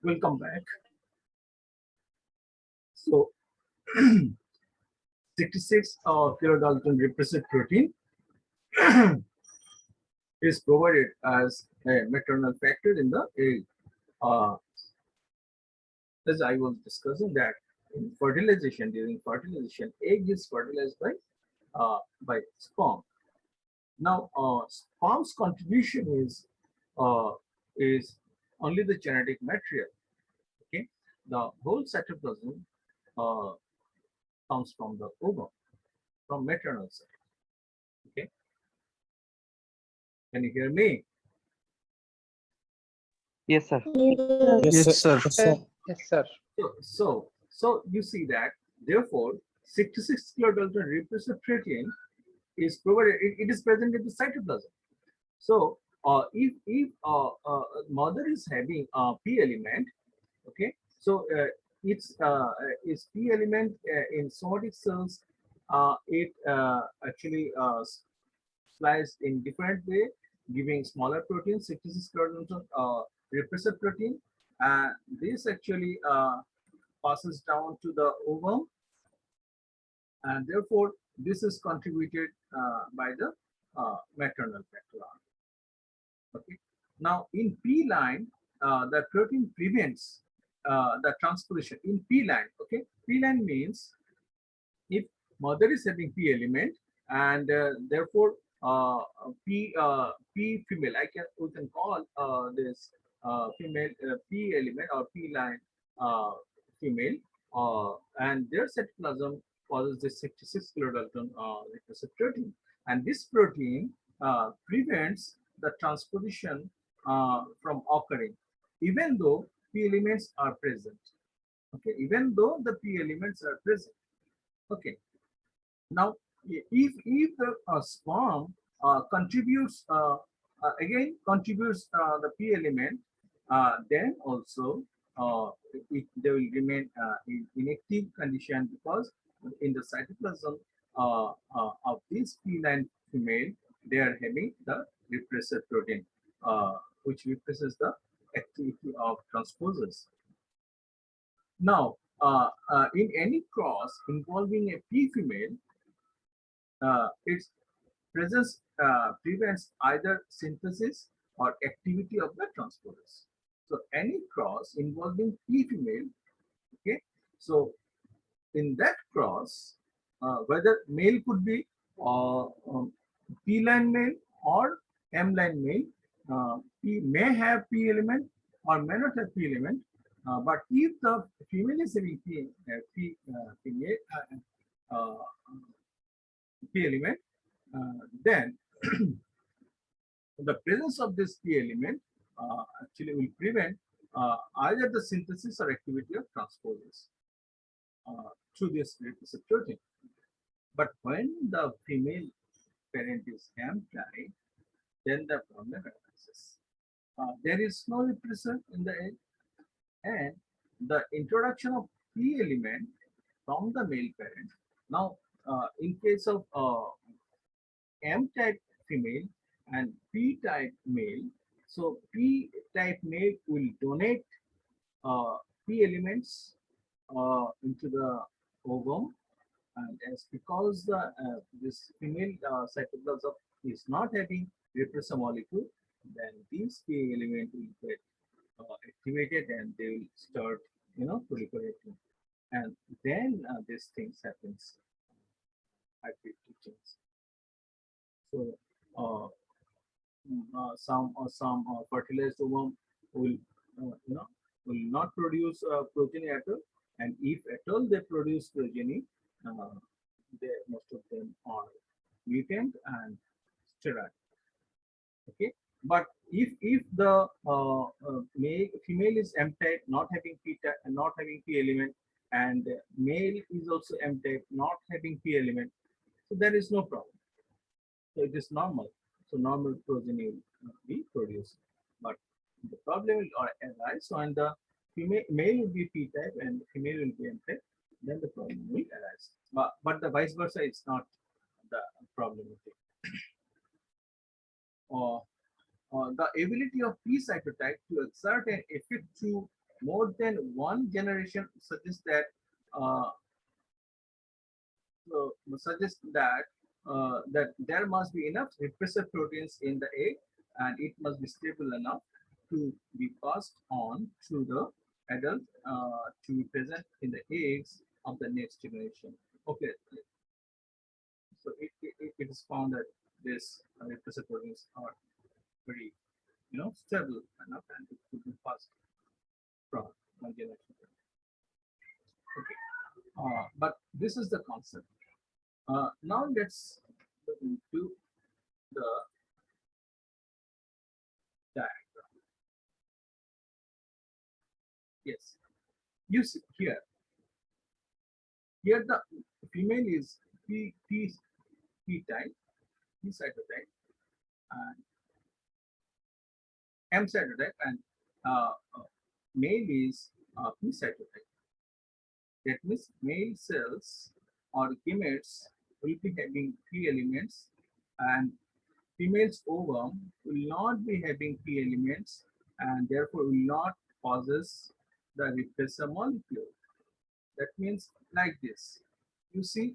we'll come back. So 66 kilodalton repressive protein is provided as a maternal factor in the egg. As I was discussing that in fertilization, during fertilization, egg is fertilized by sperm. Now, sperm's contribution is only the genetic material. Okay, the whole cytoplasm uh, comes from the ovum, from maternal side. Okay, can you hear me? Yes, sir. Yes, sir. Yes, sir. Yes, sir. So you see that therefore 66 kilodalton repressive protein is provided. It is present in the cytoplasm. So if mother is having a P element, okay, so its P element in somatic cells, it actually sliced in different way, giving smaller protein, 66 kilodalton repressive protein, and this actually passes down to the ovum, and therefore this is contributed by the maternal factor. Okay. Now in P line, the protein prevents the transposition in P line. Okay, P line means if mother is having P element and therefore P female, we can call this female P element or P line female, and their cytoplasm causes this 66 kilodalton repressive protein, and this protein prevents the transposition from occurring, even though P elements are present. Okay, even though the P elements are present. Okay. Now, if the sperm contributes again contributes the P element, then also they will remain in inactive condition, because in the cytoplasm of this P line female, they are having the repressor protein, which represses the activity of transposers. Now, in any cross involving a P female, its presence prevents either synthesis or activity of the transporters. So any cross involving P female, okay, so in that cross, whether male could be P line male or M line male, P may have P element or may not have P element, but if the female is having female P element, then the presence of this P element actually will prevent either the synthesis or activity of transposers through this repressive protein. But when the female parent is M-type, then the problem arises. There is no repressor in the egg, and the introduction of P element from the male parent. Now, in case of M-type female and P-type male, so P-type male will donate P elements into the ovum, and as because this female cytoplasm is not having repressor molecule, then these P element will get activated and they will start, proliferating, and then these things happens. Hybrid teachings. So some fertilized ovum will will not produce progeny at all, and if at all they produce progeny, most of them are mutant and sterile. Okay, but if the female is M type, not having P type, not having P element, and male is also M type, not having P element, so there is no problem. So it is normal. So normal progeny will be produced, but the problem will arise when the male will be P type and female will be M type. Then the problem will arise. But the vice versa, it's not the problem with it. the ability of P cytotype to exert an effect through more than one generation uh, suggests that there must be enough repressor proteins in the egg, and it must be stable enough to be passed on to the adult to be present in the eggs of the next generation. Okay, so it is found that this repressor proteins are very stable enough, and it could be passed from one generation to another. Okay, but this is the concept. Now let's look into the diagram. Yes, you see here. Here the female is P type, P cytotype, and M cytotype, and male is P cytotype. That means male cells or gametes will be having P elements, and female's ovum will not be having P elements, and therefore will not possess the repressor molecule. That means like this. You see,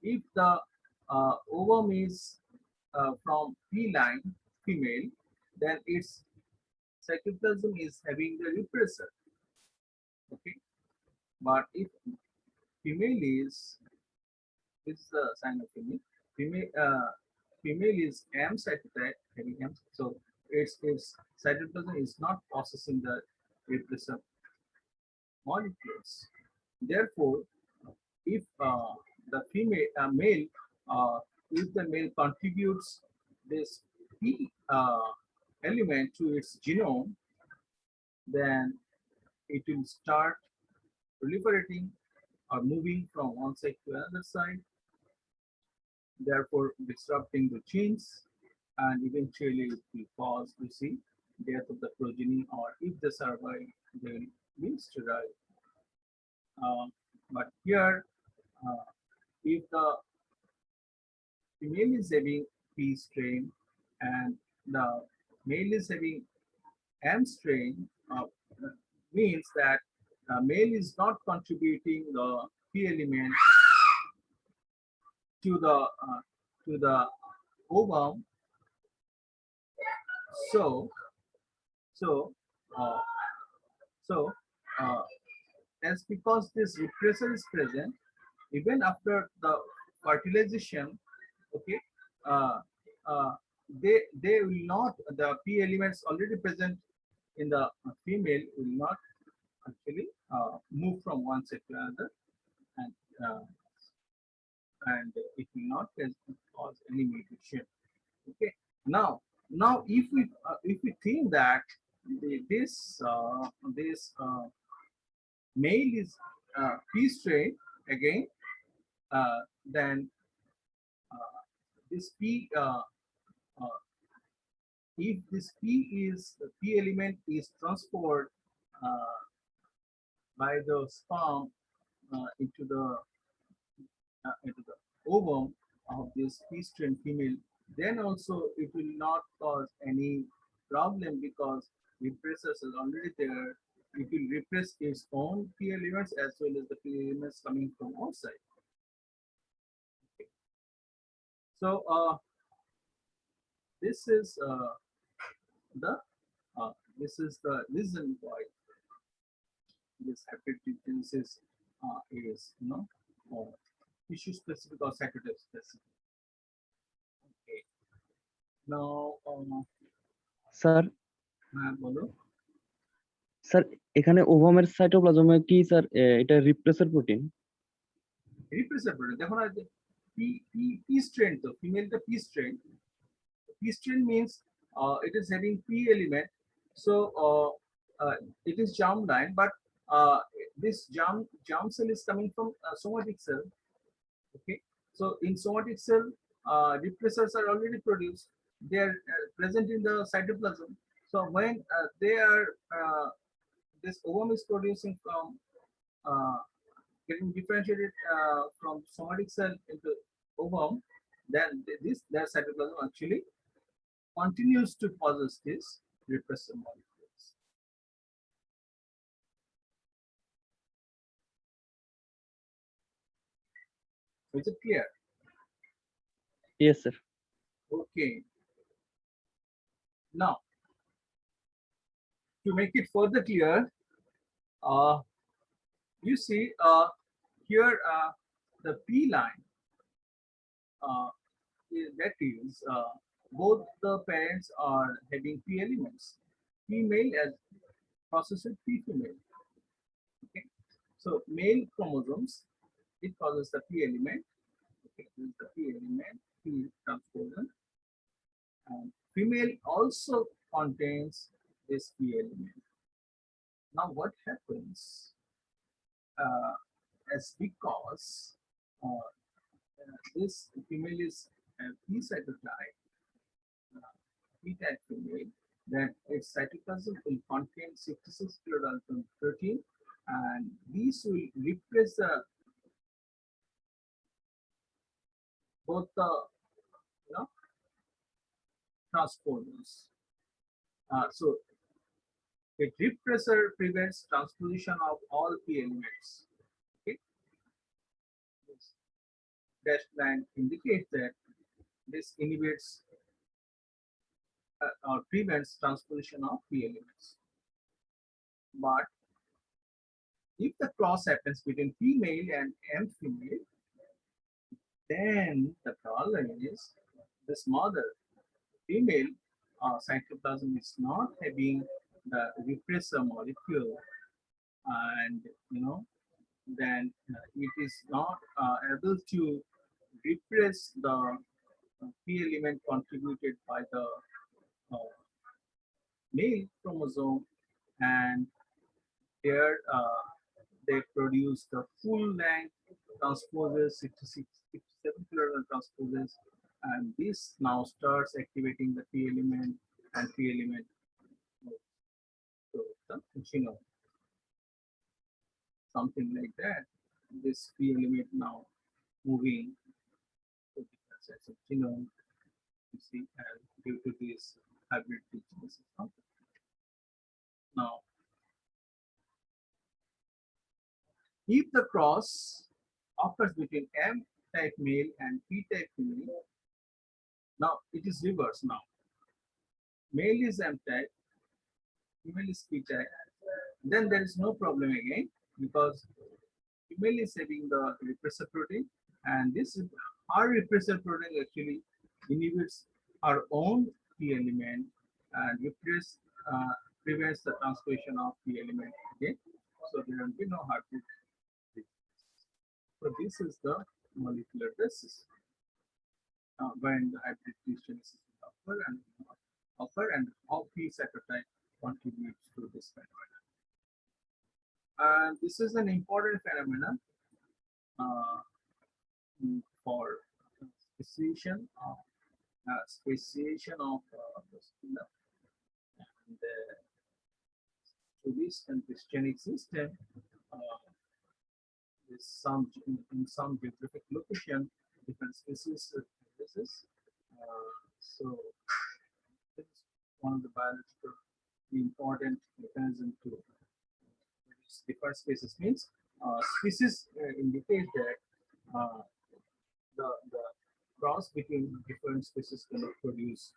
if the ovum is from P line female, then its cytoplasm is having the repressor. Okay, but if female is this is the sign of female. Female is M cytotype having M, so its cytoplasm is not processing the repressor molecules. Therefore, if the male, if the male contributes this P element to its genome, then it will start proliferating or moving from one side to another side, therefore disrupting the genes, and eventually it will cause, you see, death of the progeny, or if they survive, they will be sterile. But here, if the female is having P strain and the male is having M strain, means that male is not contributing the P element to the ovum. So so uh, so uh, as because this repressor is present even after the fertilization, okay, uh, uh, they will not, the P elements already present in the female will not actually move from one side to another, and uh, and it will not cause any mutation. Okay, now if we think that this male is P strain again, then this P uh, if this P element is transferred uh, by the sperm into the ovum of this P strain female, then also it will not cause any problem because repressors is already there. It will repress its own P elements as well as the P elements coming from outside. So this is the this is the reason why this hybrid dysgenesis is tissue specific or cytotype specific. Okay. Now, sir বলো। Sir এখানে ওভামের সাইটোপ্লাজমে কি sir এটা রিপ্রেসর protein? রিপ্রেসর protein দেখো না, P strain, তো ফিমেলটা P strain. P strain means it is having P element, so it is germline, but this germ cell is coming from somatic cell. Okay, so in somatic cell, repressors are already produced. They are present in the cytoplasm. So when they are this ovum is producing from getting differentiated from somatic cell into ovum, then their cytoplasm actually continues to possess this repressor molecules. Is it clear? Yes, sir. Okay. Now, to make it further clear, uh, you see here the P line uh, that is both the parents are having P elements. Female as processor P female. Okay. So male chromosomes, it causes the P element. Okay, this is the P element, P transposon. And female also contains this P element. Now what happens as because this female is P cytotype, P type female, that its cytoplasm will contain 66 kilodalton protein, and these will replace the both the transposons. So a repressor prevents transposition of all P elements. Okay, this dashed line indicates that this inhibits or prevents transposition of P elements. But if the cross happens between female and M female, then the problem is this mother female cytoplasm is not having the repressor molecule, and then it is not able to repress the P element contributed by the uh, male chromosome, and there they produce the full length transposes 66 67 kilodalton transposes, and this now starts activating the P element, and P element goes to the genome, something like that. This P element now moving to different sets of genome, you see, and due to this hybrid dysgenesis function. Now, if the cross occurs between M type male and P type female, now it is reverse now. Male is M type, female is P type. Then there is no problem again, because female is having the repressor protein, and this our repressor protein actually inhibits our own P element and prevents the transposition of P element again. So there will be no heartbeat. So this is the molecular basis when the hybrid dysgenesis occur and how P cytokine contributes to this phenomenon. And this is an important phenomenon uh, for speciation of the spinner, and to this and this genic system is in some geographic location different species exists. So this is one of the biological important mechanism to produce different species. Means species indicate that the cross between different species cannot produce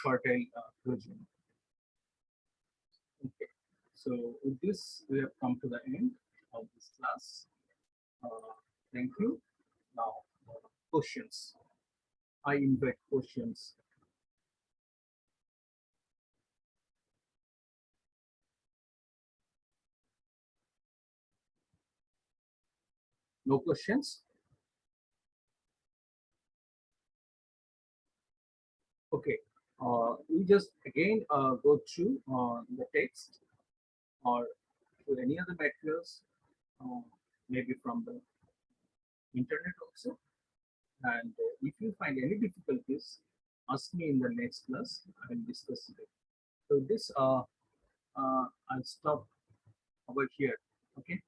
fertile progeny. Okay, so with this we have come to the end of this class. Thank you. Now questions. I invite questions. No questions? Okay. We just again go through the text or to any other materials, uh, maybe from the internet also. And if you find any difficulties, ask me in the next class. I will discuss it. So this I'll stop over here. Okay.